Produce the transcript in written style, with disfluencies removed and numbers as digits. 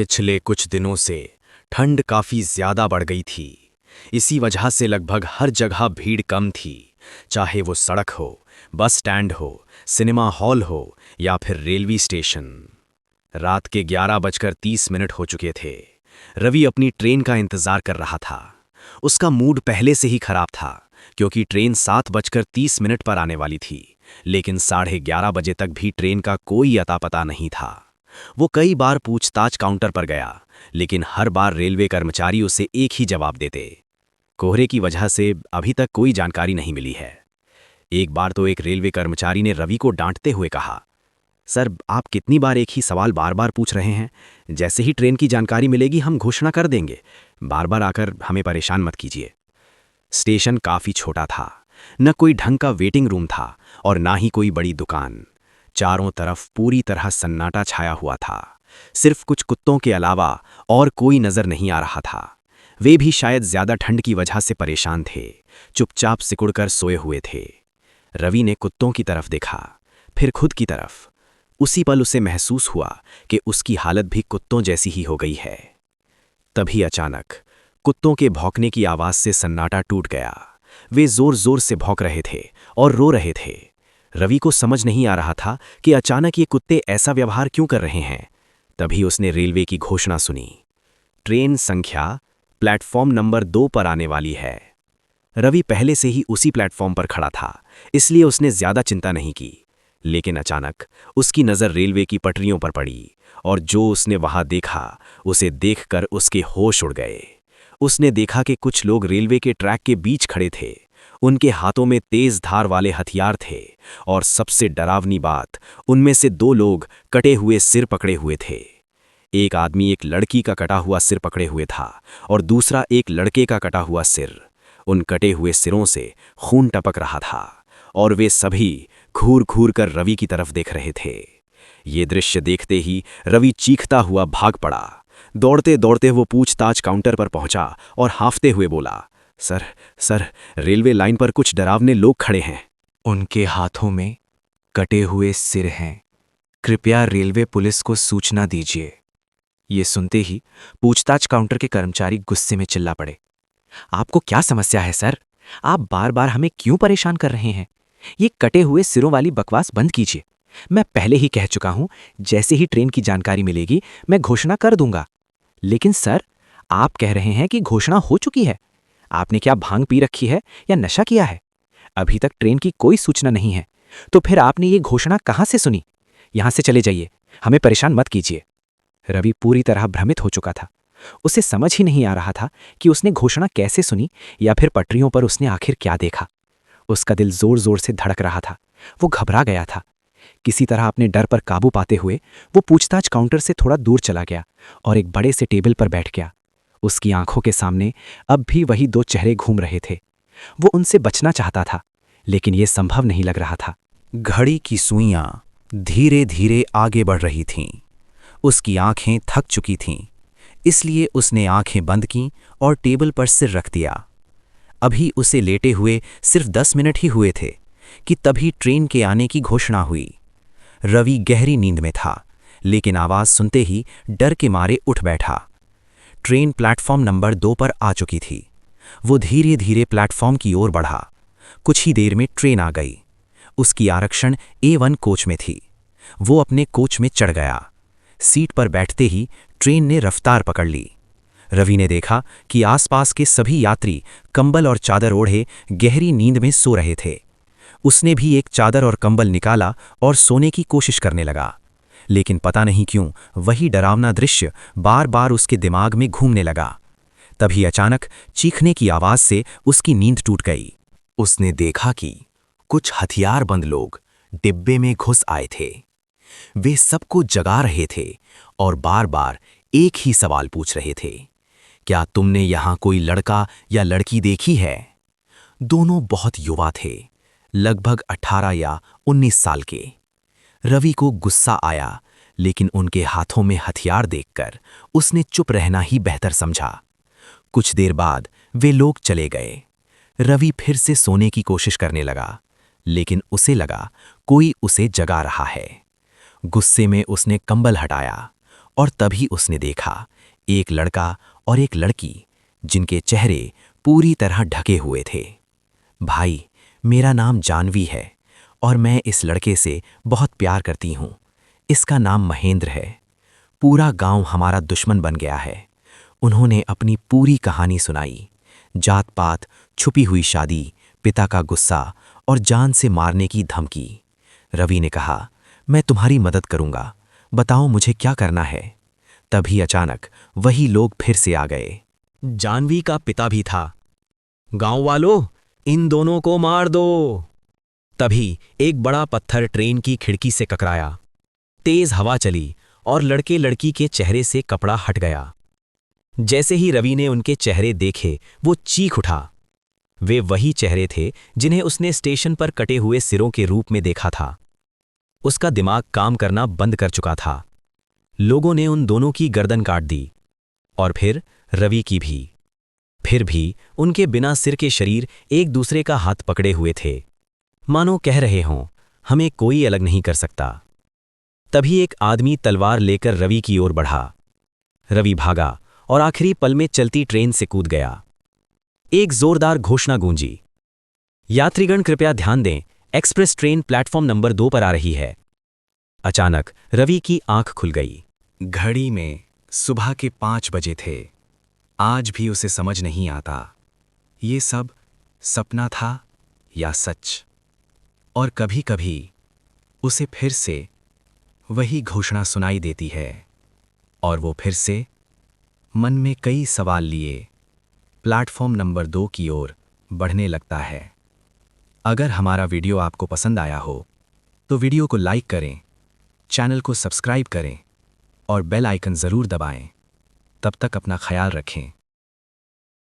पिछले कुछ दिनों से ठंड काफ़ी ज़्यादा बढ़ गई थी। इसी वजह से लगभग हर जगह भीड़ कम थी, चाहे वो सड़क हो, बस स्टैंड हो, सिनेमा हॉल हो या फिर रेलवे स्टेशन। रात के 11:30 हो चुके थे। रवि अपनी ट्रेन का इंतज़ार कर रहा था। उसका मूड पहले से ही खराब था, क्योंकि ट्रेन 7:30 पर आने वाली थी, लेकिन 11:30 बजे तक भी ट्रेन का कोई अता पता नहीं था। वो कई बार पूछताछ काउंटर पर गया, लेकिन हर बार रेलवे कर्मचारी उसे एक ही जवाब देते, कोहरे की वजह से अभी तक कोई जानकारी नहीं मिली है। एक बार तो एक रेलवे कर्मचारी ने रवि को डांटते हुए कहा, सर, आप कितनी बार एक ही सवाल बार बार पूछ रहे हैं? जैसे ही ट्रेन की जानकारी मिलेगी हम घोषणा कर देंगे, बार बार आकर हमें परेशान मत कीजिए। स्टेशन काफ़ी छोटा था, न कोई ढंग का वेटिंग रूम था और ना ही कोई बड़ी दुकान। चारों तरफ पूरी तरह सन्नाटा छाया हुआ था। सिर्फ कुछ कुत्तों के अलावा और कोई नजर नहीं आ रहा था। वे भी शायद ज्यादा ठंड की वजह से परेशान थे, चुपचाप सिकुड़कर सोए हुए थे। रवि ने कुत्तों की तरफ देखा, फिर खुद की तरफ। उसी पल उसे महसूस हुआ कि उसकी हालत भी कुत्तों जैसी ही हो गई है। तभी अचानक कुत्तों के भौंकने की आवाज से सन्नाटा टूट गया। वे जोर जोर से भौंक रहे थे और रो रहे थे। रवि को समझ नहीं आ रहा था कि अचानक ये कुत्ते ऐसा व्यवहार क्यों कर रहे हैं। तभी उसने रेलवे की घोषणा सुनी, ट्रेन संख्या प्लेटफॉर्म नंबर 2 पर आने वाली है। रवि पहले से ही उसी प्लेटफॉर्म पर खड़ा था, इसलिए उसने ज्यादा चिंता नहीं की। लेकिन अचानक उसकी नज़र रेलवे की पटरियों पर पड़ी, और जो उसने वहां देखा उसे देखकर उसके होश उड़ गए। उसने देखा कि कुछ लोग रेलवे के ट्रैक के बीच खड़े थे। उनके हाथों में तेज धार वाले हथियार थे, और सबसे डरावनी बात, उनमें से 2 लोग कटे हुए सिर पकड़े हुए थे। एक आदमी एक लड़की का कटा हुआ सिर पकड़े हुए था और दूसरा एक लड़के का कटा हुआ सिर। उन कटे हुए सिरों से खून टपक रहा था, और वे सभी घूर घूर कर रवि की तरफ देख रहे थे। ये दृश्य देखते ही रवि चीखता हुआ भाग पड़ा। दौड़ते दौड़ते वो पूछताछ काउंटर पर पहुंचा और हांफते हुए बोला, सर, सर, रेलवे लाइन पर कुछ डरावने लोग खड़े हैं। उनके हाथों में कटे हुए सिर हैं। कृपया रेलवे पुलिस को सूचना दीजिए। ये सुनते ही पूछताछ काउंटर के कर्मचारी गुस्से में चिल्ला पड़े, आपको क्या समस्या है सर? आप बार बार हमें क्यों परेशान कर रहे हैं? ये कटे हुए सिरों वाली बकवास बंद कीजिए। मैं पहले ही कह चुका हूं, जैसे ही ट्रेन की जानकारी मिलेगी मैं घोषणा कर दूंगा। लेकिन सर, आप कह रहे हैं कि घोषणा हो चुकी है। आपने क्या भांग पी रखी है या नशा किया है? अभी तक ट्रेन की कोई सूचना नहीं है, तो फिर आपने ये घोषणा कहां से सुनी? यहां से चले जाइए, हमें परेशान मत कीजिए। रवि पूरी तरह भ्रमित हो चुका था। उसे समझ ही नहीं आ रहा था कि उसने घोषणा कैसे सुनी, या फिर पटरियों पर उसने आखिर क्या देखा। उसका दिल जोर जोर से धड़क रहा था। वो घबरा गया था। किसी तरह अपने डर पर काबू पाते हुए वो पूछताछ काउंटर से थोड़ा दूर चला गया और एक बड़े से टेबल पर बैठ गया। उसकी आंखों के सामने अब भी वही 2 चेहरे घूम रहे थे। वो उनसे बचना चाहता था, लेकिन यह संभव नहीं लग रहा था। घड़ी की सुइयां धीरे धीरे आगे बढ़ रही थीं। उसकी आंखें थक चुकी थीं, इसलिए उसने आंखें बंद कीं और टेबल पर सिर रख दिया। अभी उसे लेटे हुए सिर्फ 10 मिनट ही हुए थे कि तभी ट्रेन के आने की घोषणा हुई। रवि गहरी नींद में था, लेकिन आवाज सुनते ही डर के मारे उठ बैठा। ट्रेन प्लेटफॉर्म नंबर 2 पर आ चुकी थी। वो धीरे धीरे प्लेटफॉर्म की ओर बढ़ा। कुछ ही देर में ट्रेन आ गई। उसकी आरक्षण A1 कोच में थी। वो अपने कोच में चढ़ गया। सीट पर बैठते ही ट्रेन ने रफ्तार पकड़ ली। रवि ने देखा कि आसपास के सभी यात्री कंबल और चादर ओढ़े गहरी नींद में सो रहे थे। उसने भी एक चादर और कंबल निकाला और सोने की कोशिश करने लगा, लेकिन पता नहीं क्यों वही डरावना दृश्य बार बार उसके दिमाग में घूमने लगा। तभी अचानक चीखने की आवाज से उसकी नींद टूट गई। उसने देखा कि कुछ हथियारबंद लोग डिब्बे में घुस आए थे। वे सबको जगा रहे थे और बार बार एक ही सवाल पूछ रहे थे, क्या तुमने यहां कोई लड़का या लड़की देखी है? दोनों बहुत युवा थे, लगभग 18 या 19 साल के। रवि को गुस्सा आया, लेकिन उनके हाथों में हथियार देखकर उसने चुप रहना ही बेहतर समझा। कुछ देर बाद वे लोग चले गए। रवि फिर से सोने की कोशिश करने लगा, लेकिन उसे लगा कोई उसे जगा रहा है। गुस्से में उसने कंबल हटाया और तभी उसने देखा एक लड़का और एक लड़की जिनके चेहरे पूरी तरह ढके हुए थे। भाई, मेरा नाम जानवी है और मैं इस लड़के से बहुत प्यार करती हूँ। इसका नाम महेंद्र है। पूरा गांव हमारा दुश्मन बन गया है। उन्होंने अपनी पूरी कहानी सुनाई, जात पात, छुपी हुई शादी, पिता का गुस्सा और जान से मारने की धमकी। रवि ने कहा, मैं तुम्हारी मदद करूंगा, बताओ मुझे क्या करना है। तभी अचानक वही लोग फिर से आ गए। जानवी का पिता भी था। गांव वालों, इन दोनों को मार दो। तभी एक बड़ा पत्थर ट्रेन की खिड़की से टकराया। तेज हवा चली और लड़के लड़की के चेहरे से कपड़ा हट गया। जैसे ही रवि ने उनके चेहरे देखे, वो चीख उठा। वे वही चेहरे थे जिन्हें उसने स्टेशन पर कटे हुए सिरों के रूप में देखा था। उसका दिमाग काम करना बंद कर चुका था। लोगों ने उन दोनों की गर्दन काट दी और फिर रवि की भी। फिर भी उनके बिना सिर के शरीर एक दूसरे का हाथ पकड़े हुए थे, मानो कह रहे हों, हमें कोई अलग नहीं कर सकता। तभी एक आदमी तलवार लेकर रवि की ओर बढ़ा। रवि भागा और आखिरी पल में चलती ट्रेन से कूद गया। एक जोरदार घोषणा गूंजी, यात्रीगण कृपया ध्यान दें, एक्सप्रेस ट्रेन प्लेटफॉर्म नंबर 2 पर आ रही है। अचानक रवि की आंख खुल गई। घड़ी में सुबह के 5 बजे थे। आज भी उसे समझ नहीं आता, ये सब सपना था या सच। और कभी कभी उसे फिर से वही घोषणा सुनाई देती है और वो फिर से मन में कई सवाल लिए प्लेटफॉर्म नंबर 2 की ओर बढ़ने लगता है। अगर हमारा वीडियो आपको पसंद आया हो तो वीडियो को लाइक करें, चैनल को सब्सक्राइब करें और बेल आइकन ज़रूर दबाएं। तब तक अपना ख्याल रखें।